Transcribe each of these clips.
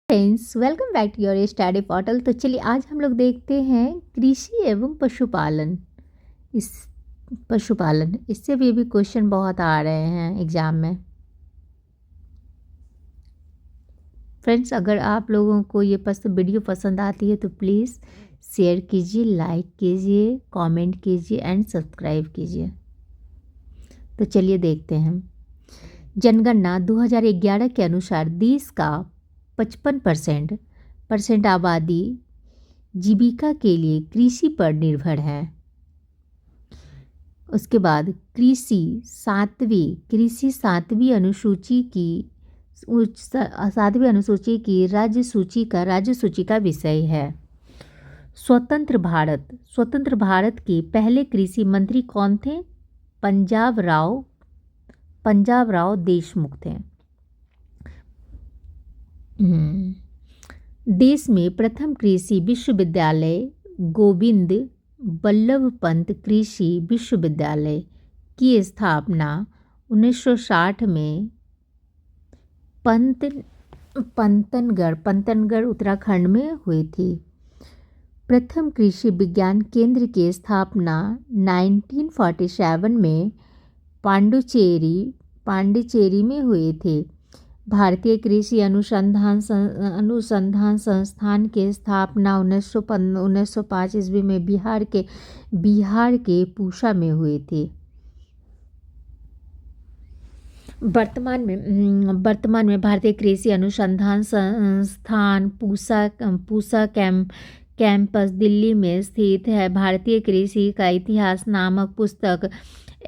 Friends, welcome back to your study portal. तो चलिए आज हम लोग देखते हैं कृषि एवं पशुपालन। इस पशुपालन इससे भी क्वेश्चन बहुत आ रहे हैं एग्जाम में। फ्रेंड्स, अगर आप लोगों को ये वीडियो पसंद आती है तो प्लीज़ शेयर कीजिए, लाइक कीजिए, कमेंट कीजिए एंड सब्सक्राइब कीजिए। तो चलिए देखते हैं। जनगणना 2011 के अनुसार देश का 55% आबादी जीविका के लिए कृषि पर निर्भर है। उसके बाद कृषि सातवीं अनुसूची की राज्य सूची का विषय है। स्वतंत्र भारत के पहले कृषि मंत्री कौन थे? पंजाब राव देशमुख थे। देश में प्रथम कृषि विश्वविद्यालय गोविंद बल्लभ पंत कृषि विश्वविद्यालय की स्थापना 1960 में पंतनगढ़ उत्तराखंड में हुई थी। प्रथम कृषि विज्ञान केंद्र की स्थापना 1947 में पांडिचेरी में हुए थे। भारतीय कृषि अनुसंधान संस्थान की स्थापना 1905 ईस्वी में बिहार के पूसा में हुई थी। वर्तमान में भारतीय कृषि अनुसंधान संस्थान पूसा कैंपस दिल्ली में स्थित है। भारतीय कृषि का इतिहास नामक पुस्तक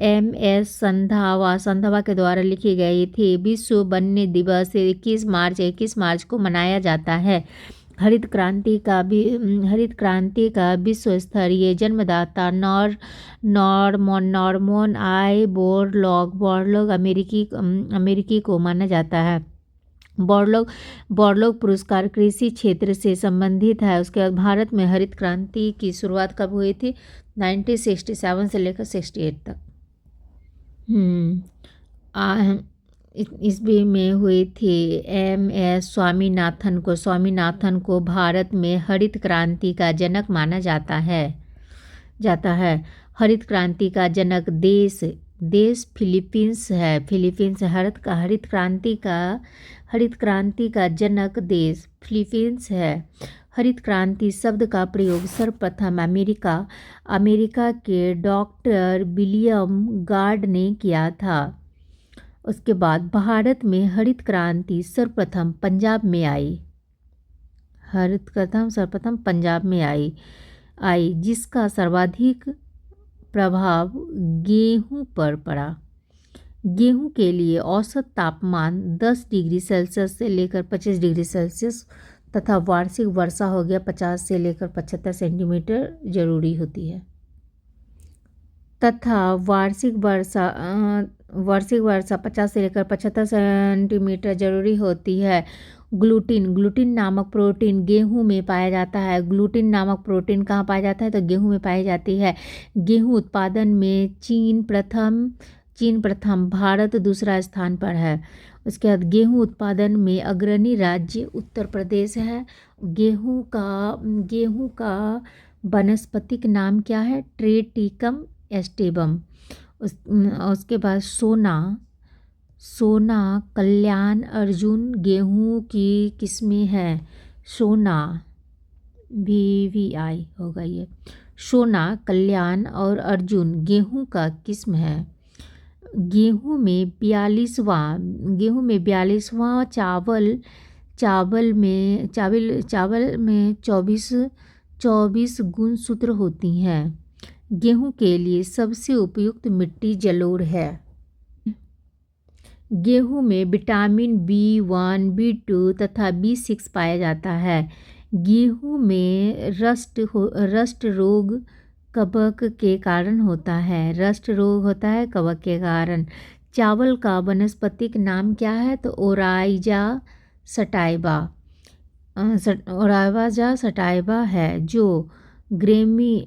MS संधावा के द्वारा लिखी गई थी। विश्व वन्य दिवस 21 मार्च को मनाया जाता है। हरित क्रांति का विश्व स्तरीय जन्मदाता नॉर्मन आई बोरलॉग अमेरिकी को माना जाता है। बोरलॉग पुरस्कार कृषि क्षेत्र से संबंधित है। उसके बाद भारत में हरित क्रांति की शुरुआत कब हुई थी? 1967 से लेकर 68 तक ईस्वी में हुई थी। MS स्वामीनाथन को भारत में हरित क्रांति का जनक माना जाता है। हरित क्रांति का जनक देश फिलीपींस है। हरित क्रांति का जनक देश फिलीपींस है। हरित क्रांति शब्द का प्रयोग सर्वप्रथम अमेरिका के डॉक्टर विलियम गार्ड ने किया था। उसके बाद भारत में हरित क्रांति सर्वप्रथम पंजाब में आई, जिसका सर्वाधिक प्रभाव गेहूं पर पड़ा। गेहूं के लिए औसत तापमान 10 डिग्री सेल्सियस से लेकर 25 डिग्री सेल्सियस तथा वार्षिक वर्षा हो गया 50 से लेकर 75 सेंटीमीटर जरूरी होती है। तथा वार्षिक वर्षा 50 से लेकर 75 सेंटीमीटर जरूरी होती है। ग्लूटिन नामक प्रोटीन गेहूं में पाया जाता है। ग्लूटिन नामक प्रोटीन कहाँ पाया जाता है? तो गेहूं में पाई जाती है। गेहूं उत्पादन में चीन प्रथम, भारत दूसरा स्थान पर है। उसके बाद गेहूं उत्पादन में अग्रणी राज्य उत्तर प्रदेश है। गेहूं का वनस्पतिक नाम क्या है? ट्रेटिकम एस्टेबम। उसके बाद सोना कल्याण अर्जुन गेहूं की किस्में हैं। सोना VVI होगा ये। सोना कल्याण और अर्जुन गेहूं का किस्म है। गेहूं में 42वां चावल में 24 गुणसूत्र होती हैं। गेहूं के लिए सबसे उपयुक्त मिट्टी जलोढ़ है। गेहूं में विटामिन B1, B2 तथा B6 पाया जाता है। गेहूं में रस्ट रोग कवक के कारण होता है। चावल का वनस्पतिक नाम क्या है? तो ओराइजा सटाइवा है, जो ग्रेमिनी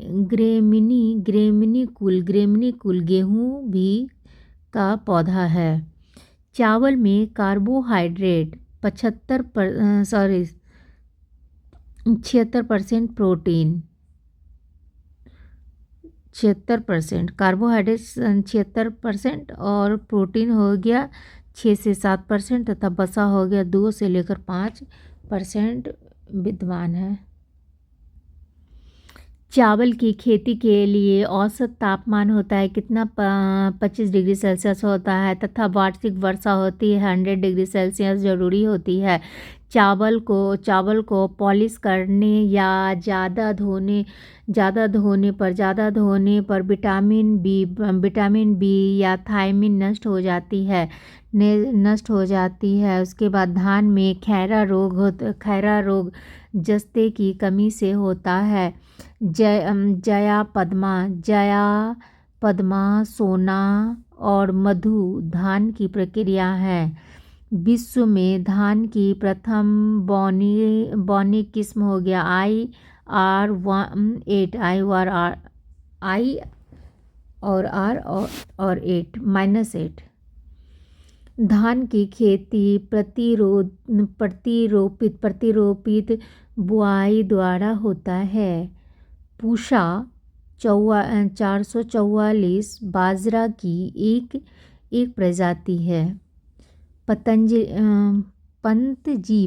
कुल गेहूं भी का पौधा है। चावल में कार्बोहाइड्रेट 76% प्रोटीन, 76% कार्बोहाइड्रेट 76% और प्रोटीन हो गया 6 से 7% तथा वसा हो गया 2 से लेकर 5% विद्यमान है। चावल की खेती के लिए औसत तापमान होता है कितना? 25 डिग्री सेल्सियस होता है तथा वार्षिक वर्षा होती है 100 डिग्री सेल्सियस जरूरी होती है। चावल को पॉलिश करने या ज़्यादा धोने पर विटामिन बी या थायमिन नष्ट हो जाती है। उसके बाद धान में खैरा रोग जस्ते की कमी से होता है। जया पद्मा सोना और मधु धान की प्रक्रिया है। विश्व में धान की प्रथम बौनी किस्म हो गया IR8 -8। धान की खेती प्रतिरोपित बुआई द्वारा होता है। पूषा 444 बाजरा की एक प्रजाति है। पंतजी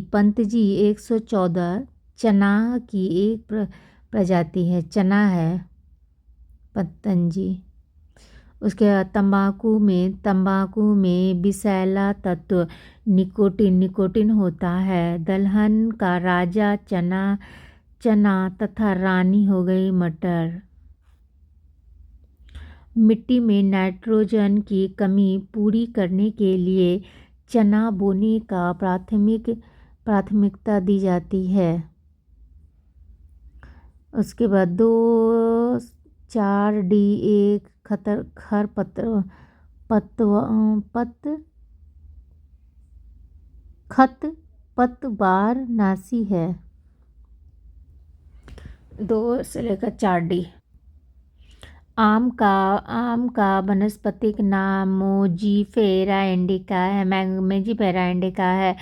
114 चना की एक प्रजाति है। चना है पतंजी। उसके बाद तंबाकू में विषैला तत्व निकोटिन होता है। दलहन का राजा चना तथा रानी हो गई मटर। मिट्टी में नाइट्रोजन की कमी पूरी करने के लिए चना बोने का प्राथमिकता दी जाती है। उसके बाद 2,4-D1 खरपतवार नाशी है। 2 से लेकर 4D। आम का वनस्पतिक नाम मोजीफेरा इंडिका है।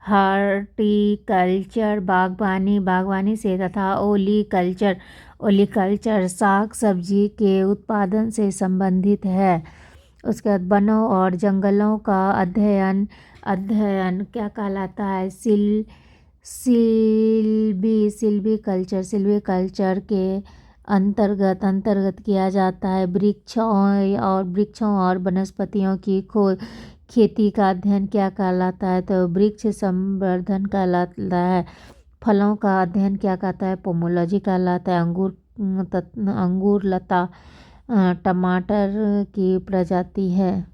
हॉर्टिकल्चर बागवानी से तथा ओलिकल्चर साग सब्जी के उत्पादन से संबंधित है। उसके बाद वनों और जंगलों का अध्ययन क्या कहलाता है? सिल्वीकल्चर के अंतर्गत किया जाता है। वृक्षों और वनस्पतियों की खेती का अध्ययन क्या कहलाता है? तो वृक्ष संवर्धन कहलाता है। फलों का अध्ययन क्या कहता है? पोमोलॉजी कहलाता है। अंगूर लता टमाटर की प्रजाति है।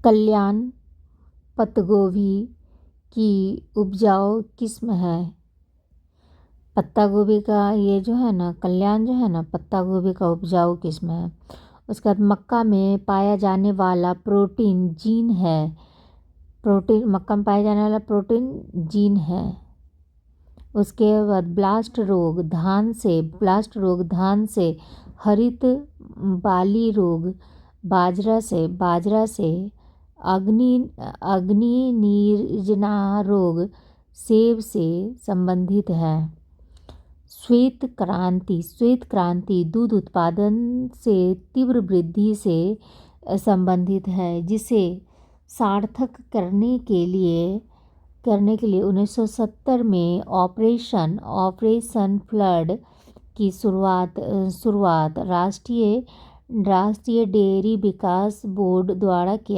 कल्याण पत्तागोभी की उपजाऊ किस्म है। पत्ता गोभी का ये जो है ना कल्याण जो है ना पत्ता गोभी का उपजाऊ किस्म है। उसके बाद मक्का में पाया जाने वाला प्रोटीन जीन है। मक्का में पाया जाने वाला प्रोटीन जीन है। उसके बाद ब्लास्ट रोग धान से, हरित बाली रोग बाजरा से, अग्नि निर्जना रोग सेब से संबंधित है। श्वेत क्रांति दूध उत्पादन से तीव्र वृद्धि से संबंधित है, जिसे सार्थक करने के लिए 1970 में ऑपरेशन फ्लड की शुरुआत राष्ट्रीय डेयरी विकास बोर्ड द्वारा की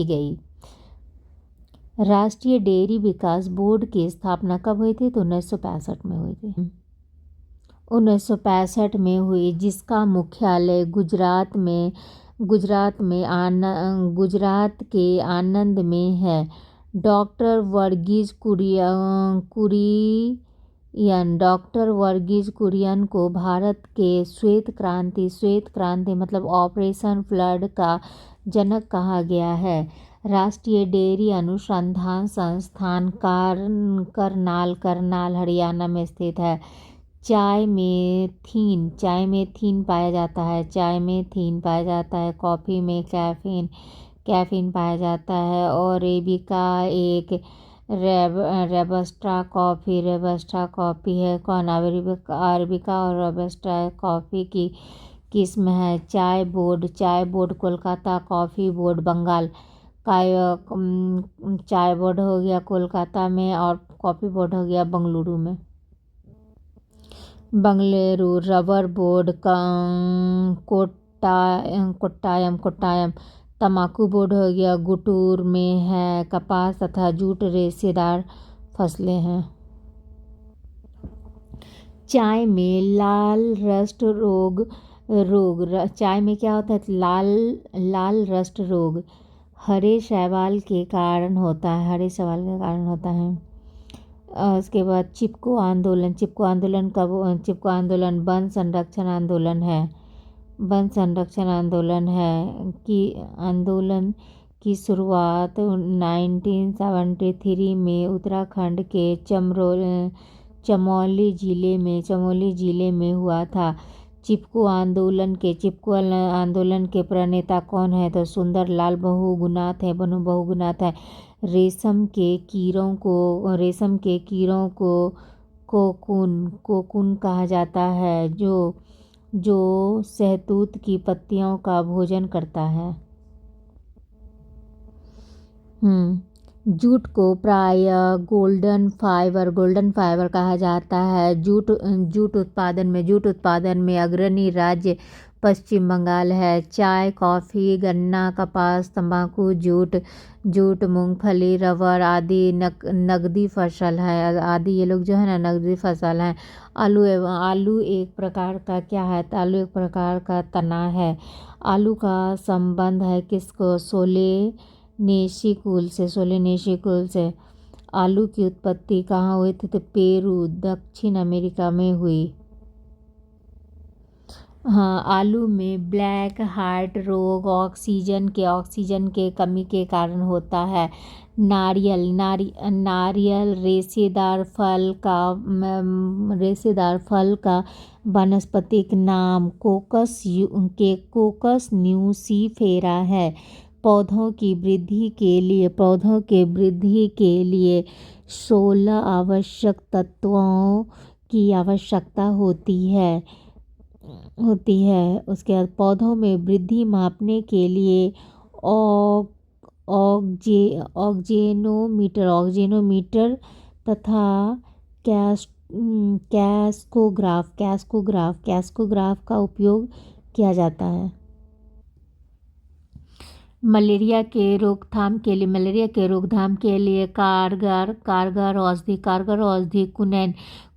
गई। राष्ट्रीय डेयरी विकास बोर्ड की स्थापना कब हुई थी? तो 1965 में हुई थी। 1965 में हुई, जिसका मुख्यालय गुजरात के आणंद में है। डॉक्टर वर्गीज कुरियन को भारत के श्वेत क्रांति मतलब ऑपरेशन फ्लड का जनक कहा गया है। राष्ट्रीय डेयरी अनुसंधान संस्थान करनाल हरियाणा में स्थित है। चाय में थीन पाया जाता है। कॉफ़ी में कैफीन पाया जाता है। और अरेबिका एक रेबस्टा कॉफ़ी है कौन, अरेबिका और रोबस्टा कॉफ़ी की किस्म है। चाय board Kolkata, coffee board Bengal. चाय बोर्ड हो गया कोलकाता में और कॉफ़ी बोर्ड हो गया बेंगलुरु में। Bengaluru rubber board Kottayam. तम्बाकू बोर्ड हो गया गुंटूर में है। कपास तथा जूट रेशेदार फसलें हैं। चाय में लाल रस्ट रोग चाय में क्या होता है, लाल रस्ट रोग हरे शैवाल के कारण होता है। उसके बाद चिपको आंदोलन वन संरक्षण आंदोलन है कि आंदोलन की शुरुआत 1973 में उत्तराखंड के चमोली जिले में हुआ था। चिपको आंदोलन के प्रणेता कौन है, तो सुंदर लाल बहुगुणात है। रेशम के कीड़ों को कोकून कहा जाता है जो शहतूत की पत्तियों का भोजन करता है। जूट को प्रायः गोल्डन फाइबर कहा जाता है। जूट उत्पादन में अग्रणी राज्य पश्चिम बंगाल है। चाय, कॉफ़ी, गन्ना, कपास, तंबाकू, जूट, मूंगफली, रबर आदि नकदी फसल है। ये लोग जो है ना नकदी फसल हैं। आलू एक प्रकार का क्या है, आलू एक प्रकार का तना है। आलू का संबंध है किसको, सोलेनेसी कुल से। आलू की उत्पत्ति कहाँ हुई थी, तो पेरू दक्षिण अमेरिका में हुई। हाँ, आलू में ब्लैक हार्ट रोग ऑक्सीजन के कमी के कारण होता है। नारियल रेशेदार फल का वानस्पतिक नाम कोकस न्यूसीफेरा है। पौधों की वृद्धि के लिए 16 आवश्यक तत्वों की आवश्यकता होती है। उसके बाद पौधों में वृद्धि मापने के लिए ऑक्जेनोमीटर तथा कैस्कोग्राफ का उपयोग किया जाता है। मलेरिया के रोकथाम के लिए कारगर औषधि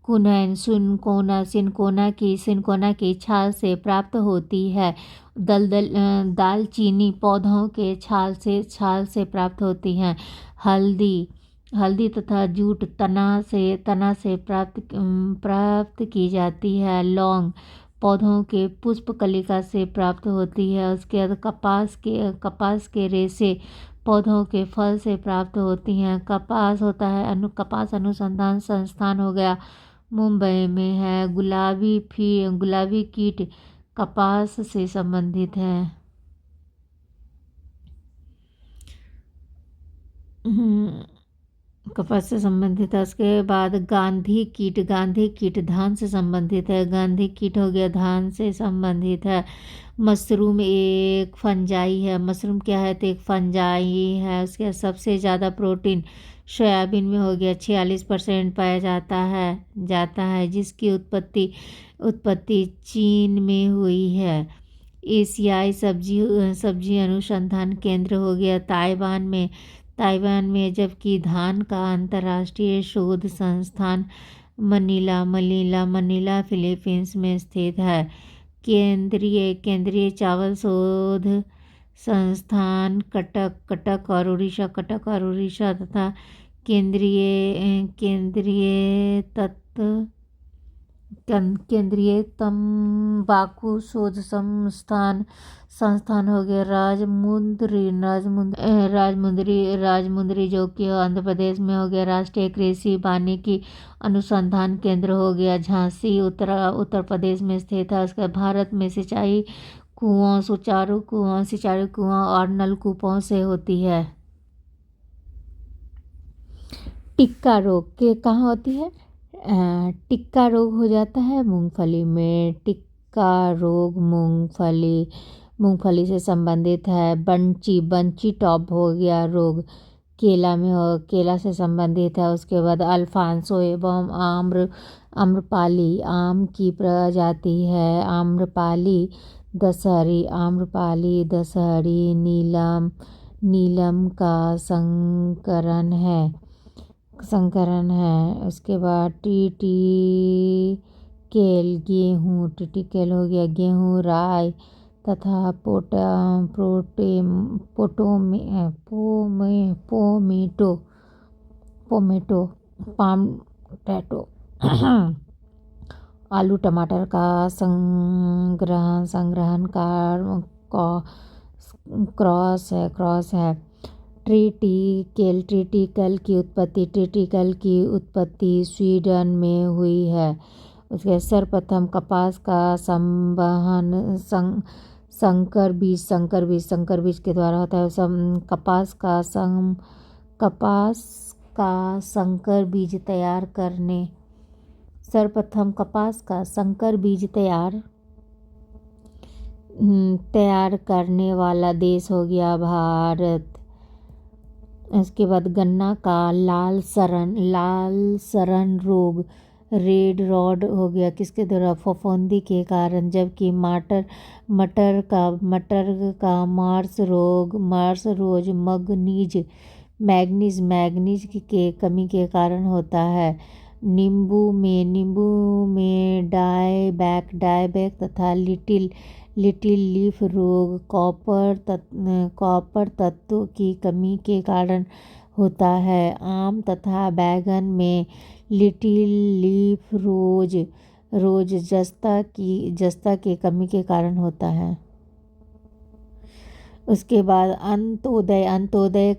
कुनैन सिनकोना की छाल से प्राप्त होती है। दालचीनी पौधों के छाल से प्राप्त होती हैं। हल्दी तथा जूट तना से प्राप्त की जाती है। लौंग पौधों के पुष्प कलिका से प्राप्त होती है। उसके बाद कपास के रेशे पौधों के फल से प्राप्त होती हैं। कपास होता है कपास अनुसंधान संस्थान हो गया मुंबई में है। गुलाबी कीट कपास से संबंधित है। कपास से संबंधित है। उसके बाद गांधी कीट धान से संबंधित है। गांधी कीट हो गया धान से संबंधित है। मशरूम एक फंजाई है। मशरूम क्या है, तो एक फंजाई है। उसके सबसे ज़्यादा प्रोटीन सोयाबीन में हो गया 46% पाया जाता है जिसकी उत्पत्ति चीन में हुई है। एशियाई सब्जी अनुसंधान केंद्र हो गया ताइवान में, जबकि धान का अंतर्राष्ट्रीय शोध संस्थान मनीला फिलीपींस में स्थित है। केंद्रीय चावल शोध संस्थान कटक और उड़ीसा तथा केंद्रीय तंबाकू शोध संस्थान हो गया राजमुंदरी जो कि आंध्र प्रदेश में हो गया। राष्ट्रीय कृषि वानिकी अनुसंधान केंद्र हो गया झांसी उत्तर प्रदेश में स्थित है। उसके भारत में सिंचाई सुचारू कुआं और नलकूपों से होती है। टिक्का रोग के कहाँ होती है? टिक्का रोग हो जाता है मूंगफली में। टिक्का रोग मूंगफली से संबंधित है। बंची टॉप हो गया रोग, केला से संबंधित है। उसके बाद अल्फांसो एवं आम्रपाली, आम की प्रजाति है। आम्रपाली दशहरी नीलम का संकरण है। उसके बाद टिटिकेल हो गया गेहूँ, राई तथा पोमेटो, पाम टैटो आलू टमाटर का संग्रहण क्रॉस है। ट्रिटिकल की उत्पत्ति स्वीडन में हुई है। उसके सर्वप्रथम कपास का संवहन संकर बीज के द्वारा होता है। कपास का संकर बीज सर्वप्रथम कपास का संकर बीज तैयार करने वाला देश हो गया भारत। उसके बाद गन्ना का लाल सरण रोग, रेड रॉड हो गया किसके द्वारा? फफूंदी के कारण। जबकि मटर का मार्स रोज मैग्नीज के कमी के कारण होता है। नींबू में डायबैक तथा लिटिल लीफ रोग कॉपर तत्व की कमी के कारण होता है। आम तथा बैंगन में लिटिल लीफ रोज जस्ता की कमी के कारण होता है। उसके बाद अंत्योदय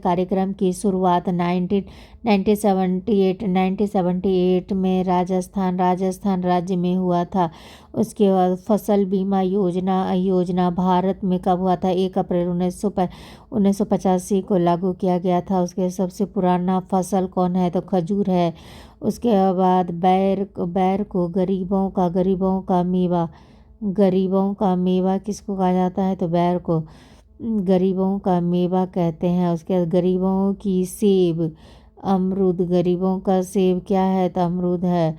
कार्यक्रम की शुरुआत 1978 में राजस्थान राज्य में हुआ था। उसके बाद फसल बीमा योजना भारत में कब हुआ था? 1 अप्रैल 1985 को लागू किया गया था। उसके सबसे पुराना फसल कौन है? तो खजूर है। उसके बाद बैर को गरीबों का मेवा किसको कहा जाता है? तो बैर को गरीबों का मेवा कहते हैं। उसके बाद गरीबों की सेब अमरूद, गरीबों का सेब क्या है? तो अमरूद है,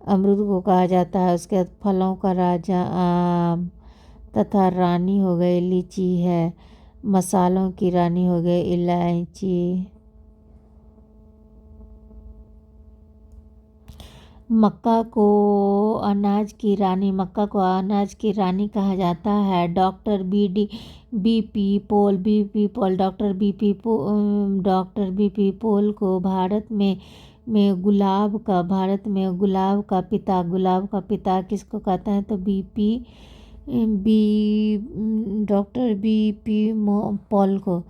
अमरूद को कहा जाता है। उसके बाद फलों का राजा आम तथा रानी हो गई लीची है। मसालों की रानी हो गई इलायची। मक्का को अनाज की रानी कहा जाता है। डॉक्टर बीपी पॉल को भारत में गुलाब का पिता किसको कहते हैं? तो डॉक्टर बीपी पॉल को।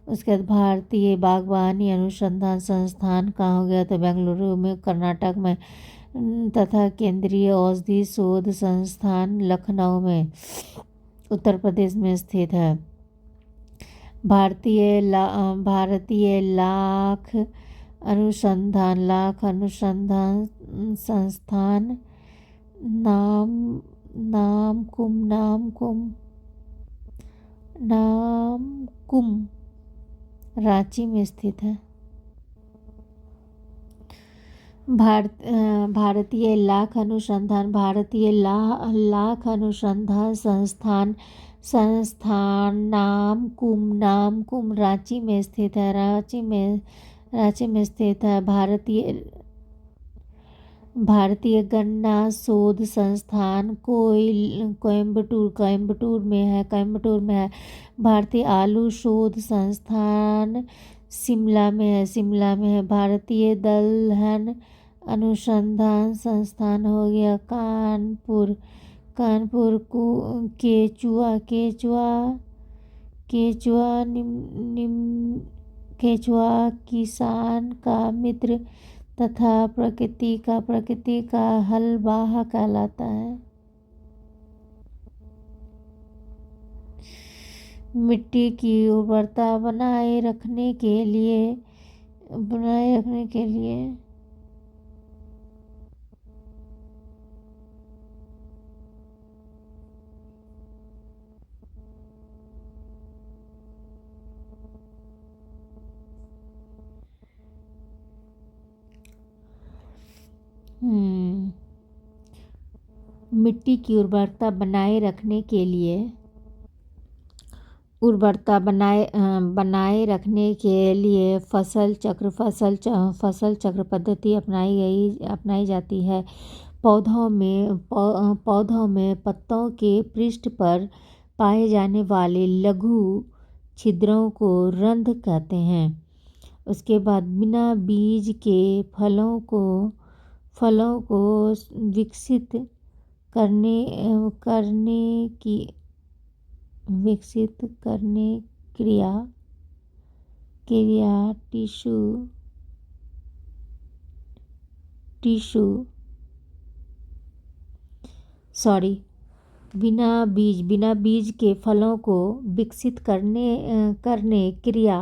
उसके बाद भारतीय बागवानी अनुसंधान संस्थान कहाँ हो गया? तो बेंगलुरु में कर्नाटक में। तथा केंद्रीय औषधि शोध संस्थान लखनऊ में उत्तर प्रदेश में स्थित है। भारतीय लाख अनुसंधान संस्थान नामकुम रांची में स्थित है। भारतीय लाख अनुसंधान संस्थान नामकुम रांची में स्थित है। रांची में स्थित है। भारतीय गन्ना शोध संस्थान कोयम्बटूर में है। भारतीय आलू शोध संस्थान शिमला में है। भारतीय दलहन अनुसंधान संस्थान हो गया कानपुर केचुआ किसान का मित्र तथा प्रकृति का हलवाह कहलाता है। मिट्टी की उर्वरता बनाए रखने के लिए बनाए रखने के लिए मिट्टी की उर्वरता बनाए रखने के लिए रखने के लिए फसल चक्र पद्धति अपनाई जाती है। पौधों में पत्तों के पृष्ठ पर पाए जाने वाले लघु छिद्रों को रंध्र कहते हैं। उसके बाद बिना बीज के फलों को विकसित करने क्रिया बिना बीज के फलों को विकसित करने क्रिया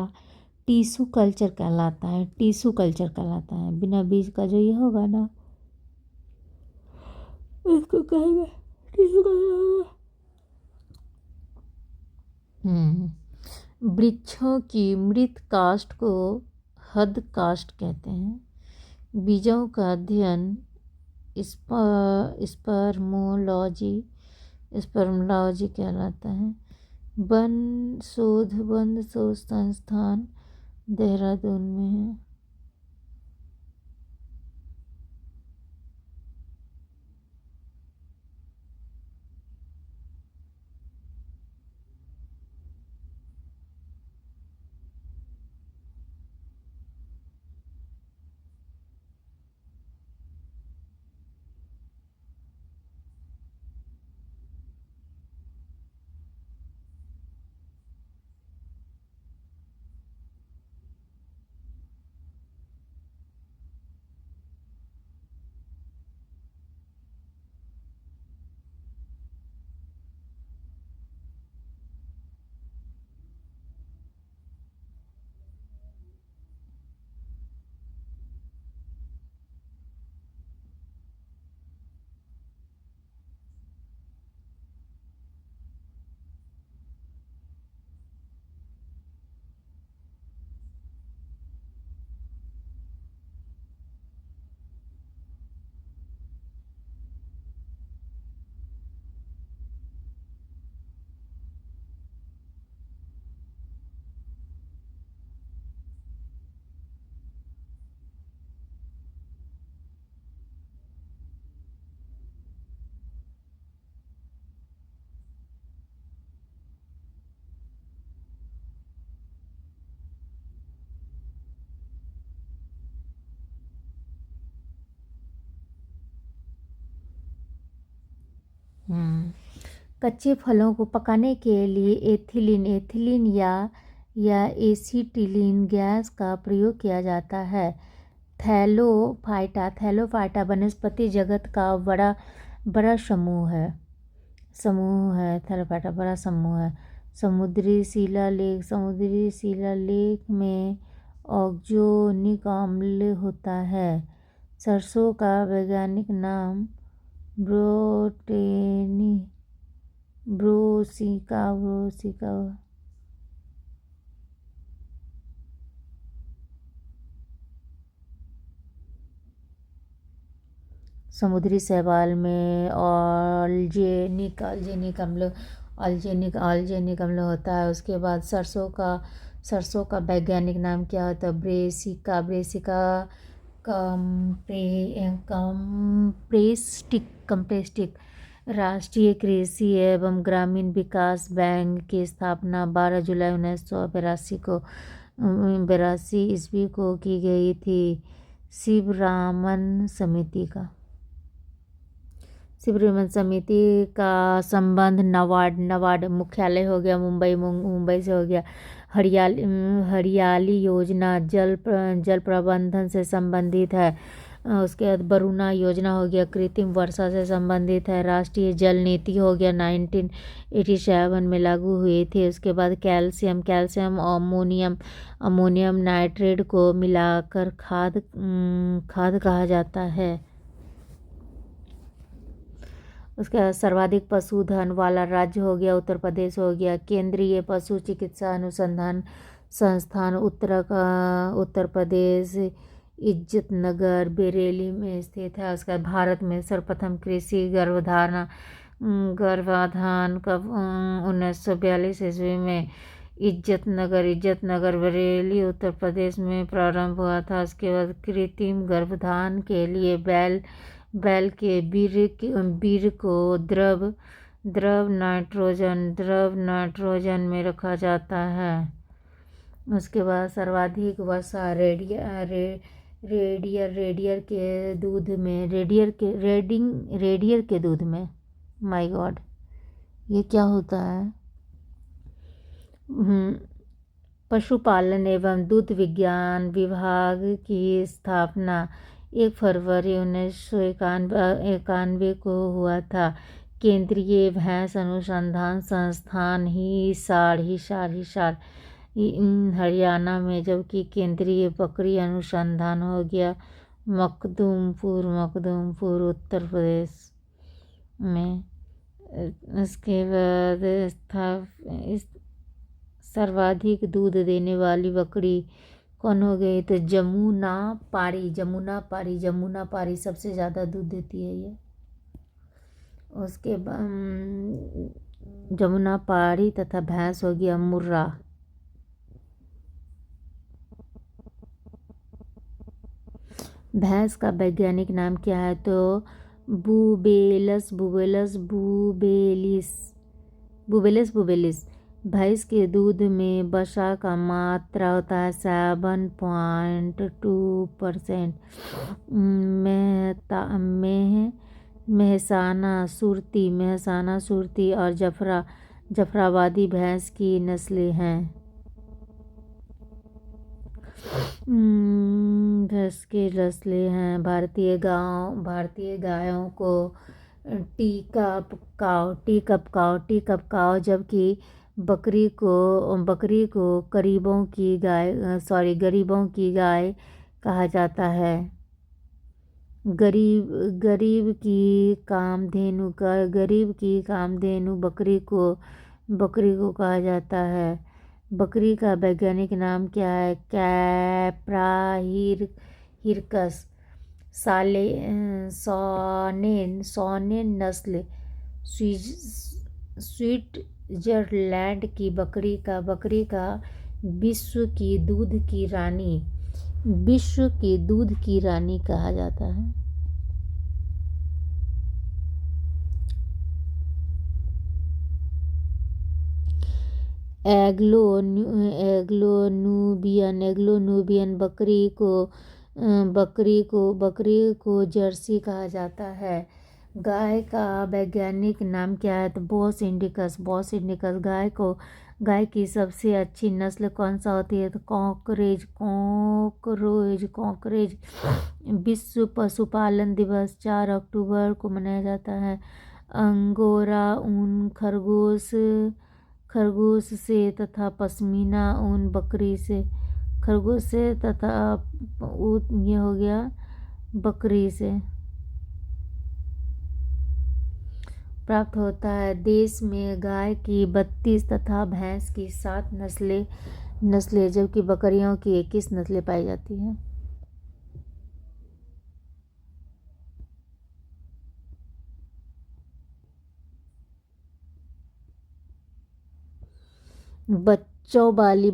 टिश्यू कल्चर कहलाता है। बिना बीज का जो ये होगा ना, इसको कहेंगे टिश्यू कल्चर। वृक्षों की मृत काष्ठ को हद काष्ठ कहते हैं। बीजों का अध्ययन स्पर्मोलॉजी कहलाता है। वन शोध संस्थान देहरादून में है। कच्चे फलों को पकाने के लिए एथिलीन या एसीटिलीन गैस का प्रयोग किया जाता है। थैलोफाइटा वनस्पति जगत का बड़ा समूह है। थैलोफाइटा बड़ा समूह है। समुद्री शिलालेख में ऑक्जेनिक अम्ल होता है। सरसों का वैज्ञानिक नाम ब्रोसिका। समुद्री शैवाल में ऑल्जेनिक अम्ल होता है। उसके बाद सरसों का वैज्ञानिक नाम क्या होता है? ब्रेसिका कंप्रेस्टिक। राष्ट्रीय कृषि एवं ग्रामीण विकास बैंक की स्थापना 12 जुलाई 1982 ईस्वी को की गई थी। शिवरामन समिति का संबंध नबार्ड मुख्यालय हो गया मुंबई से हो गया। हरियाली योजना जल प्रबंधन से संबंधित है। उसके बाद वरुणा योजना हो गया, कृत्रिम वर्षा से संबंधित है। राष्ट्रीय जल नीति हो गया, 1987 में लागू हुई थी। उसके बाद कैल्शियम अमोनियम नाइट्रेट को मिलाकर खाद कहा जाता है। उसके बाद सर्वाधिक पशुधन वाला राज्य हो गया उत्तर प्रदेश हो गया। केंद्रीय पशु चिकित्सा अनुसंधान संस्थान उत्तर प्रदेश इज्जतनगर बरेली में स्थित है। उसका भारत में सर्वप्रथम कृषि गर्भाधान कब 1942 ईस्वी में इज्जतनगर बरेली उत्तर प्रदेश में प्रारंभ हुआ था। उसके बाद कृत्रिम गर्भाधान के लिए बैल के वीर्य को द्रव नाइट्रोजन में रखा जाता है। उसके बाद सर्वाधिक वसा रेडियर के दूध में माय गॉड ये क्या होता है। पशुपालन एवं दूध विज्ञान विभाग की स्थापना 1 फरवरी 1991 को हुआ था। केंद्रीय भैंस अनुसंधान संस्थान हिसार हरियाणा में, जबकि केंद्रीय बकरी अनुसंधान हो गया मखदूमपुर उत्तर प्रदेश में। उसके बाद सर्वाधिक दूध देने वाली बकरी कौन हो गई, तो जमुना पारी सबसे ज़्यादा दूध देती है ये। उसके बाद जमुना पारी तथा भैंस हो गया मुर्रा। भैंस का वैज्ञानिक नाम क्या है, तो बुबेलस बुबेलिस। भैंस के दूध में वसा का मात्रा होता है 7.2%। मेहसाना सुरती और जफराबादी भैंस की नस्लें हैं। भैंस की नस्लें हैं। भारतीय गायों को टी कप काव, जबकि बकरी को गरीबों की गाय कहा जाता है। गरीब की कामधेनु बकरी को कहा जाता है। बकरी का वैज्ञानिक नाम क्या है, कैप्रा हिरकस। सॉनेन नस्ल स्विट्जरलैंड की बकरी का विश्व की दूध की रानी कहा जाता है। एग्लो नूबियन बकरी को जर्सी कहा जाता है। गाय का वैज्ञानिक नाम क्या है, तो बॉस इंडिकस। गाय की सबसे अच्छी नस्ल कौन सा होती है, तो कॉकरेज। विश्व पशुपालन दिवस 4 अक्टूबर को मनाया जाता है। अंगोरा ऊन खरगोश से तथा पश्मीना ऊन बकरी से, खरगोश से तथा ये हो गया बकरी से प्राप्त होता है। देश में गाय की 32 तथा भैंस की 7 नस्लें, जबकि बकरियों की 21 नस्लें पाई जाती हैं। बच्चों वाली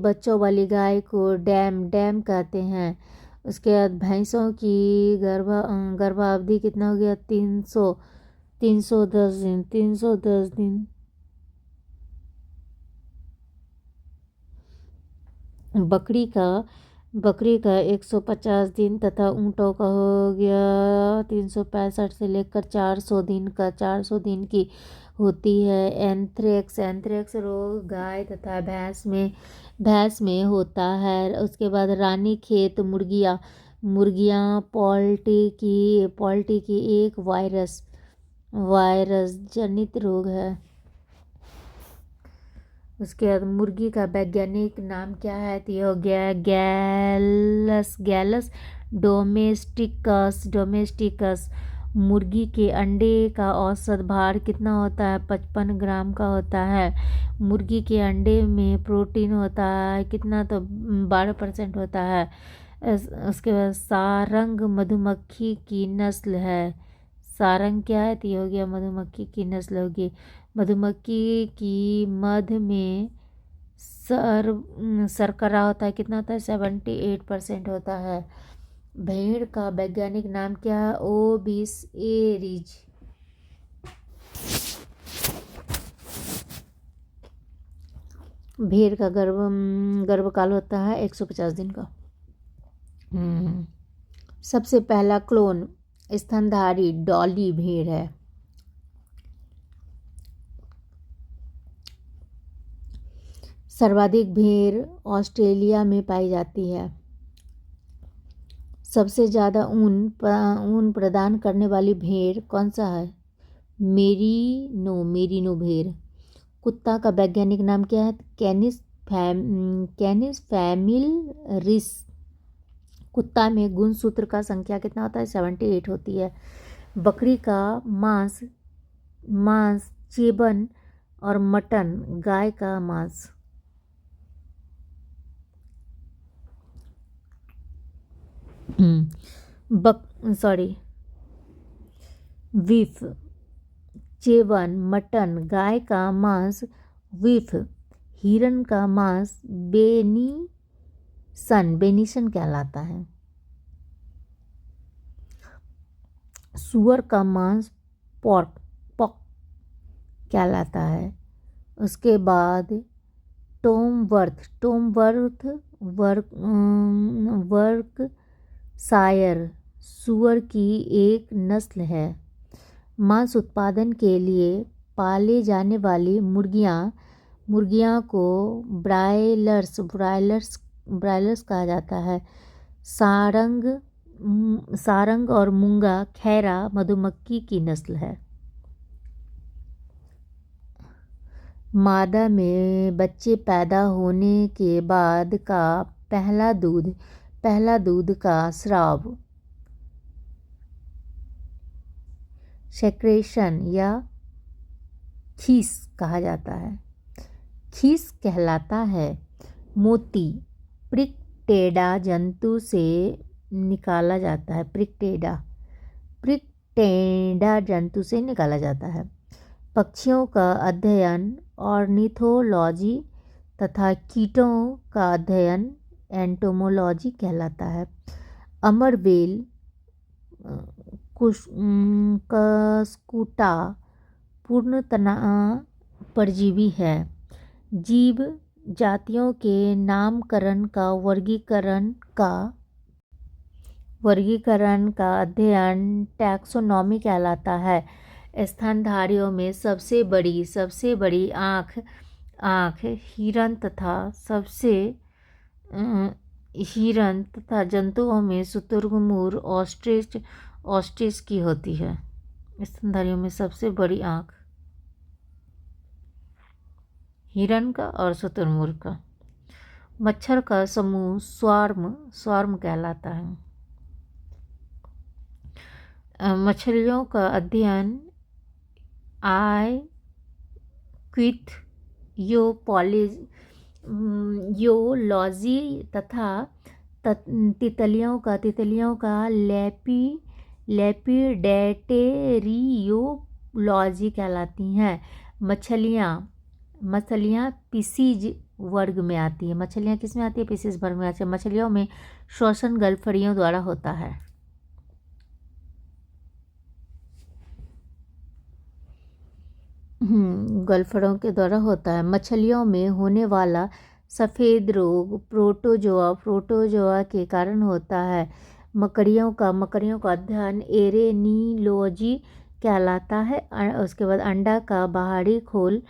गाय को डैम कहते हैं। उसके बाद भैंसों की गर्भावधि कितना हो गया, 310 दिन। बकरी का 150 दिन तथा ऊँटों का हो गया 365 से लेकर 400 दिन की होती है। एंथ्रेक्स रोग गाय तथा भैंस में होता है। उसके बाद रानीखेत मुर्गियाँ पोल्ट्री की एक वायरस जनित रोग है। उसके बाद मुर्गी का वैज्ञानिक नाम क्या है? तो ये हो गया गैलस डोमेस्टिकस। मुर्गी के अंडे का औसत भार कितना होता है? 55 ग्राम का होता है। मुर्गी के अंडे में प्रोटीन होता है कितना? तो 12% होता है। उसके बाद सारंग मधुमक्खी की नस्ल है। सारंग क्या है? तो ये हो गया मधुमक्खी की नस्ल होगी। मधुमक्खी की मध में शर्करा होता है कितना होता है? 78% होता है। भेड़ का वैज्ञानिक नाम क्या है? ओबिस एरिज। भेड़ का गर्भकाल होता है 150 दिन का। सबसे पहला क्लोन स्तनधारी डॉली भेड़ है। सर्वाधिक भेड़ ऑस्ट्रेलिया में पाई जाती है। सबसे ज़्यादा ऊन प्रदान करने वाली भेड़ कौन सा है? मेरिनो भेड़। कुत्ता का वैज्ञानिक नाम क्या है? कैनिस फैमिलिस। कुत्ता में गुणसूत्र का संख्या कितना होता है? 78 होती है। बकरी का मांस चेबन और मटन गाय का मांस। बीफ चेबन मटन गाय का मांस बीफ। हिरन का मांस बेनिसन कहलाता है। सुअर का मांस पॉर्क कहलाता है। उसके बाद वर्कशायर सुअर की एक नस्ल है। मांस उत्पादन के लिए पाले जाने वाली मुर्गियां को ब्रायलर्स कहा जाता है। सारंग और मूंगा खैरा मधुमक्खी की नस्ल है। मादा में बच्चे पैदा होने के बाद का पहला दूध का स्राव सेक्रेशन या खीस कहा जाता है। खीस कहलाता है। मोती प्रिकटेडा जंतु से निकाला जाता है। प्रिकटेडा जंतु से निकाला जाता है। पक्षियों का अध्ययन ऑर्निथोलॉजी तथा कीटों का अध्ययन एंटोमोलॉजी कहलाता है। अमरबेल कस्कुटा पूर्णतः परजीवी है। जीव जातियों के नामकरण का वर्गीकरण का अध्ययन टैक्सोनॉमी कहलाता है। स्तनधारियों में सबसे बड़ी आँख हिरन तथा जंतुओं में शुतुरमुर्ग ऑस्ट्रिच की होती है। स्तनधारियों में सबसे बड़ी आँख हिरन का और शुतुरमुर्ग का। मच्छर का समूह स्वार्म कहलाता है। मछलियों का अध्ययन योलॉजी तथा तितलियों का लेपिडेटेरियोलॉजी कहलाती हैं। मछलियाँ पीसीज वर्ग में आती है। मछलियाँ किस में आती है? पीसीज वर्ग में आती है। मछलियों में श्वसन गलफड़ियों द्वारा होता है। गलफड़ों के द्वारा होता है। मछलियों में होने वाला सफ़ेद रोग प्रोटोजोआ के कारण होता है। मकड़ियों का अध्ययन एरेनियोलॉजी कहलाता है। उसके बाद अंडा का बाहरी खोल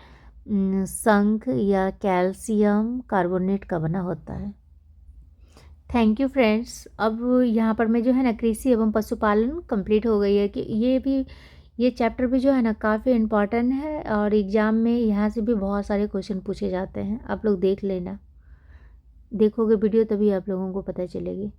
शंख या कैल्शियम कार्बोनेट का बना होता है। Thank you friends. अब यहाँ पर मैं जो है ना कृषि एवं पशुपालन कंप्लीट हो गई है कि ये चैप्टर भी जो है ना काफ़ी इम्पॉर्टेंट है और एग्ज़ाम में यहाँ से भी बहुत सारे क्वेश्चन पूछे जाते हैं। आप लोग देख लेना, देखोगे वीडियो तभी आप लोगों को पता चलेगी।